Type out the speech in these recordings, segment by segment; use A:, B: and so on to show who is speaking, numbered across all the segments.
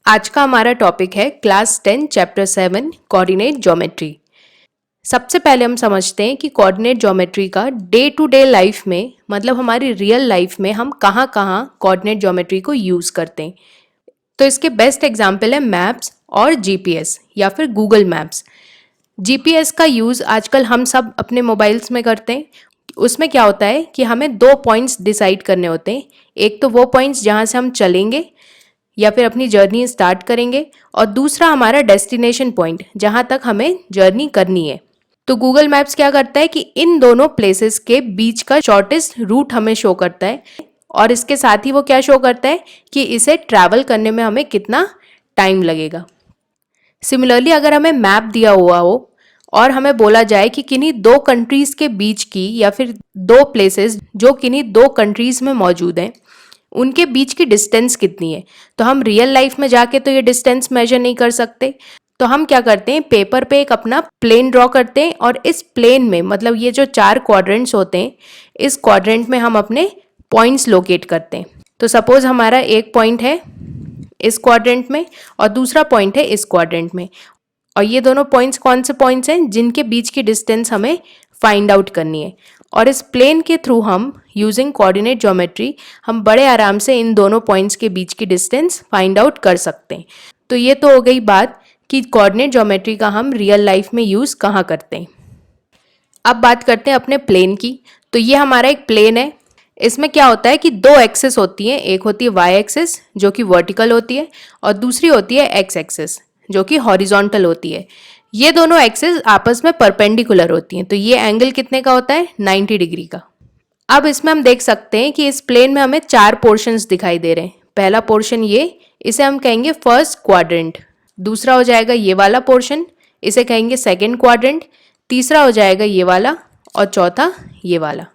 A: आज का हमारा टॉपिक है क्लास 10 चैप्टर 7 कोऑर्डिनेट ज्योमेट्री। सबसे पहले हम समझते हैं कि कोऑर्डिनेट ज्योमेट्री का डे टू डे लाइफ में मतलब हमारी रियल लाइफ में हम कहाँ कहाँ कोऑर्डिनेट ज्योमेट्री को यूज़ करते हैं। तो इसके बेस्ट एग्जाम्पल है मैप्स और जीपीएस या फिर गूगल मैप्स। जीपीएस का यूज़ आजकल हम सब अपने मोबाइल्स में करते हैं। उसमें क्या होता है कि हमें दो पॉइंट्स डिसाइड करने होते हैं। एक तो वो पॉइंट्स जहाँ से हम चलेंगे या फिर अपनी जर्नी स्टार्ट करेंगे और दूसरा हमारा डेस्टिनेशन पॉइंट जहाँ तक हमें जर्नी करनी है। तो गूगल मैप्स क्या करता है कि इन दोनों प्लेसेस के बीच का शॉर्टेस्ट रूट हमें शो करता है और इसके साथ ही वो क्या शो करता है कि इसे ट्रैवल करने में हमें कितना टाइम लगेगा। सिमिलरली अगर हमें मैप दिया हुआ हो और हमें बोला जाए कि किन्हीं दो कंट्रीज के बीच की या फिर दो प्लेसेस जो किन्हीं दो कंट्रीज में मौजूद हैं उनके बीच की डिस्टेंस कितनी है, तो हम रियल लाइफ में जाके तो ये डिस्टेंस मेजर नहीं कर सकते। तो हम क्या करते हैं, पेपर पे एक अपना प्लेन ड्रॉ करते हैं और इस प्लेन में मतलब ये जो 4 क्वाड्रेंट्स होते हैं इस क्वाड्रेंट में हम अपने पॉइंट्स लोकेट करते हैं। तो सपोज हमारा एक पॉइंट है इस क्वाड्रेंट में और दूसरा पॉइंट है इस क्वाड्रेंट में और ये दोनों पॉइंट्स कौन से पॉइंट्स हैं जिनके बीच की डिस्टेंस हमें फाइंड आउट करनी है। और इस प्लेन के थ्रू हम यूजिंग कोऑर्डिनेट ज्योमेट्री हम बड़े आराम से इन दोनों पॉइंट्स के बीच की डिस्टेंस फाइंड आउट कर सकते हैं। तो ये तो हो गई बात कि कोऑर्डिनेट ज्योमेट्री का हम रियल लाइफ में यूज़ कहाँ करते हैं। अब बात करते हैं अपने प्लेन की। तो ये हमारा एक प्लेन है। इसमें क्या होता है कि दो एक्सिस होती हैं, एक होती है वाई एक्सिस जो कि वर्टिकल होती है और दूसरी होती है एक्स एक्सिस जो कि हॉरिजॉन्टल होती है। ये दोनों एक्सिस आपस में परपेंडिकुलर होती हैं। तो ये एंगल कितने का होता है, 90 डिग्री का। अब इसमें हम देख सकते हैं कि इस प्लेन में हमें 4 पोर्शंस दिखाई दे रहे हैं। पहला पोर्शन ये, इसे हम कहेंगे फर्स्ट क्वाड्रेंट। दूसरा हो जाएगा ये वाला पोर्शन, इसे कहेंगे सेकेंड क्वाड्रेंट। तीसरा हो जाएगा ये वाला और चौथा ये वाला।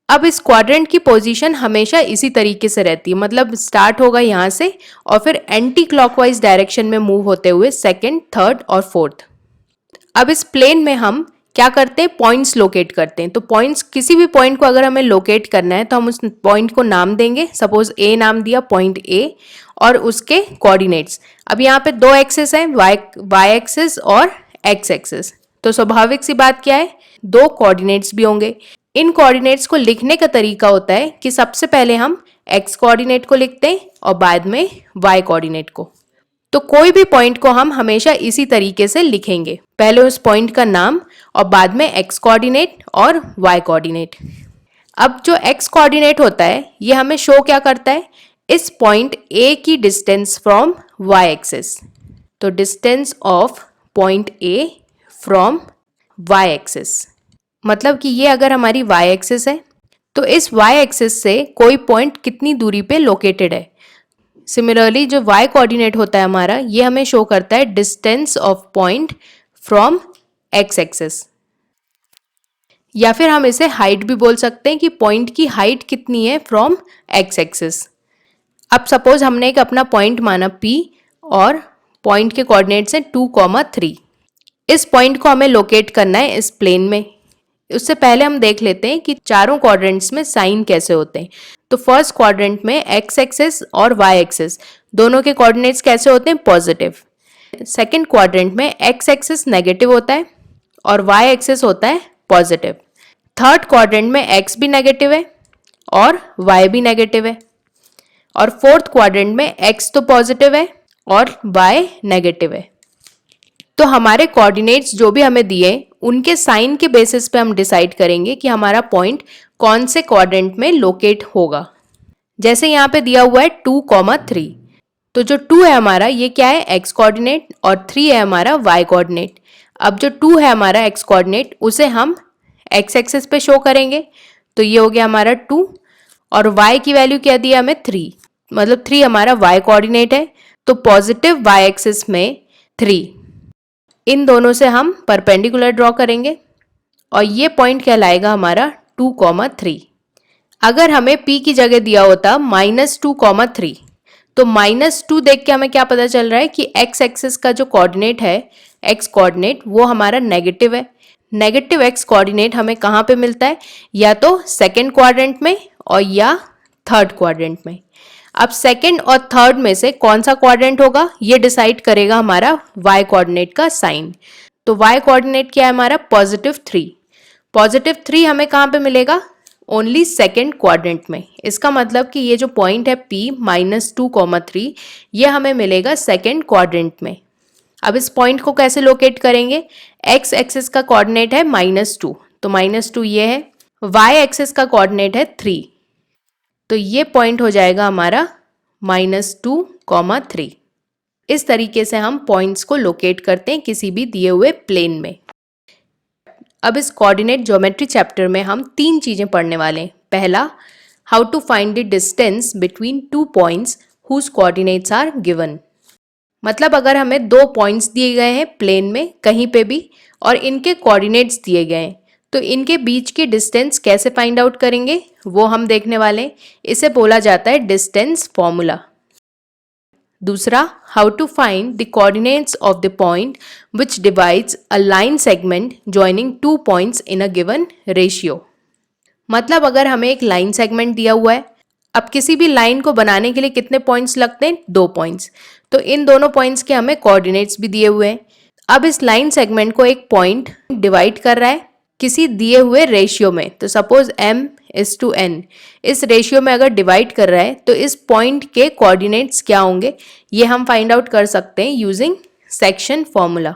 A: अब इस क्वाड्रेंट की पोजीशन हमेशा इसी तरीके से रहती है, मतलब स्टार्ट होगा यहाँ से और फिर एंटी क्लॉकवाइज डायरेक्शन में मूव होते हुए सेकेंड, थर्ड और फोर्थ। अब इस प्लेन में हम क्या करते हैं, पॉइंट्स लोकेट करते हैं। तो पॉइंट्स, किसी भी पॉइंट को अगर हमें लोकेट करना है तो हम उस पॉइंट को नाम देंगे। सपोज ए नाम दिया पॉइंट ए और उसके कोऑर्डिनेट्स। अब यहाँ पे दो एक्सिस हैं, वाई एक्सिस और एक्स एक्सिस। तो स्वाभाविक सी बात क्या है, दो कोऑर्डिनेट्स भी होंगे। इन कोऑर्डिनेट्स को लिखने का तरीका होता है कि सबसे पहले हम एक्स कोऑर्डिनेट को लिखते हैं और बाद में वाई कोऑर्डिनेट को। तो कोई भी पॉइंट को हम हमेशा इसी तरीके से लिखेंगे, पहले उस पॉइंट का नाम और बाद में एक्स कोऑर्डिनेट और वाई कोऑर्डिनेट। अब जो एक्स कोऑर्डिनेट होता है ये हमें शो क्या करता है, इस पॉइंट ए की डिस्टेंस फ्रॉम वाई एक्सिस। तो distance of point A from Y axis, मतलब कि ये अगर हमारी वाई एक्सिस है तो इस वाई एक्सिस से कोई पॉइंट कितनी दूरी पे लोकेटेड है। सिमिलरली जो y कोऑर्डिनेट होता है हमारा, ये हमें शो करता है distance of point from x axis, या फिर हम इसे हाइट भी बोल सकते हैं कि पॉइंट की हाइट कितनी है फ्रॉम x एक्सिस। अब सपोज हमने एक अपना पॉइंट माना P और पॉइंट के कोऑर्डिनेट्स हैं 2,3। इस पॉइंट को हमें लोकेट करना है इस प्लेन में। उससे पहले हम देख लेते हैं कि चारों क्वाड्रेंट्स में साइन कैसे होते हैं। तो फर्स्ट क्वाड्रेंट में एक्स एक्सिस और वाई एक्सिस दोनों के कोऑर्डिनेट्स कैसे होते हैं, पॉजिटिव। सेकंड क्वाड्रेंट में एक्स एक्सिस नेगेटिव होता है और वाई एक्सिस होता है पॉजिटिव। थर्ड क्वाड्रेंट में एक्स भी नेगेटिव है और वाई भी नेगेटिव है। और फोर्थ क्वाड्रेंट में एक्स तो पॉजिटिव है और वाई नेगेटिव है। तो हमारे कोऑर्डिनेट्स जो भी हमें दिए उनके साइन के बेसिस पे हम डिसाइड करेंगे कि हमारा पॉइंट कौन से क्वाड्रेंट में लोकेट होगा। जैसे यहाँ पे दिया हुआ है 2,3, तो जो 2 है हमारा ये क्या है, एक्स कोऑर्डिनेट और 3 है हमारा वाई कोऑर्डिनेट। अब जो 2 है हमारा एक्स कोऑर्डिनेट उसे हम एक्स एक्सिस पे शो करेंगे, तो ये हो गया हमारा 2 और वाई की वैल्यू क्या दिया हमें 3, मतलब 3 हमारा वाई कोऑर्डिनेट है। तो पॉजिटिव वाई एक्सिस में 3, इन दोनों से हम परपेंडिकुलर ड्रॉ करेंगे और ये पॉइंट कहलाएगा हमारा 2,3। अगर हमें P की जगह दिया होता -2,3, तो -2 देख के हमें क्या पता चल रहा है कि x एक्सिस का जो कोऑर्डिनेट है, x कोऑर्डिनेट, वो हमारा नेगेटिव है। नेगेटिव x कोऑर्डिनेट हमें कहाँ पे मिलता है, या तो सेकेंड क्वाड्रेंट में और या थर्ड क्वाड्रेंट में। अब सेकंड और थर्ड में से कौन सा क्वाड्रेंट होगा ये डिसाइड करेगा हमारा y कोऑर्डिनेट का साइन। तो y कोऑर्डिनेट क्या है हमारा +3। +3 हमें कहाँ पे मिलेगा? ओनली सेकेंड क्वाड्रेंट में। इसका मतलब कि ये जो पॉइंट है P -2, 3 ये हमें मिलेगा सेकेंड क्वाड्रेंट में। अब इस पॉइंट को कैसे लोकेट करेंगे? x एक्सिस का कोऑर्डिनेट है -2, तो -2 ये है। y एक्सिस का कोऑर्डिनेट है 3, तो ये पॉइंट हो जाएगा हमारा -2, 3। इस तरीके से हम पॉइंट्स को लोकेट करते हैं किसी भी दिए हुए प्लेन में। अब इस कोऑर्डिनेट ज्योमेट्री चैप्टर में हम 3 चीजें पढ़ने वाले हैं। पहला, how to find the distance between 2 points whose coordinates are given. मतलब अगर हमें 2 पॉइंट्स दिए गए हैं प्लेन में कहीं पे भी और इनके कोऑर्डिनेट्स दिए गए हैं, तो इनके बीच की डिस्टेंस कैसे फाइंड आउट करेंगे वो हम देखने वाले हैं। इसे बोला जाता है डिस्टेंस फॉर्मूला। दूसरा, how to find the coordinates of the point which divides a line segment joining 2 points in a given ratio. मतलब अगर हमें एक लाइन सेगमेंट दिया हुआ है, अब किसी भी लाइन को बनाने के लिए कितने पॉइंट्स लगते हैं? 2 पॉइंट्स। तो इन दोनों पॉइंट्स के हमें कोऑर्डिनेट्स भी दिए हुए हैं। अब इस लाइन सेगमेंट को एक पॉइंट डिवाइड कर रहा है किसी दिए हुए रेशियो में, तो सपोज m/n, इस रेशियो में अगर डिवाइड कर रहा है तो इस पॉइंट के कोऑर्डिनेट्स क्या होंगे ये हम फाइंड आउट कर सकते हैं यूजिंग सेक्शन फॉर्मूला।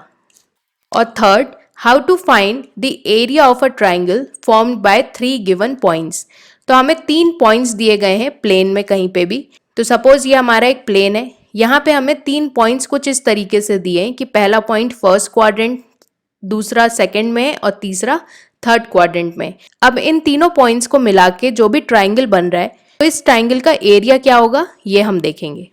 A: और third, how to find the area of a triangle formed by 3 given points. तो हमें 3 पॉइंट्स दिए गए हैं प्लेन में कहीं पे भी। तो सपोज ये हमारा एक प्लेन है, यहाँ पे हमें 3 पॉइंट्स कुछ इस तरीके से दिए हैं कि पहला पॉइंट फर्स्ट क्वाड्रेंट, दूसरा सेकंड में और तीसरा थर्ड क्वाड्रेंट में। अब इन तीनों पॉइंट्स को मिला के जो भी ट्राइंगल बन रहा है, तो इस ट्राइंगल का एरिया क्या होगा ये हम देखेंगे।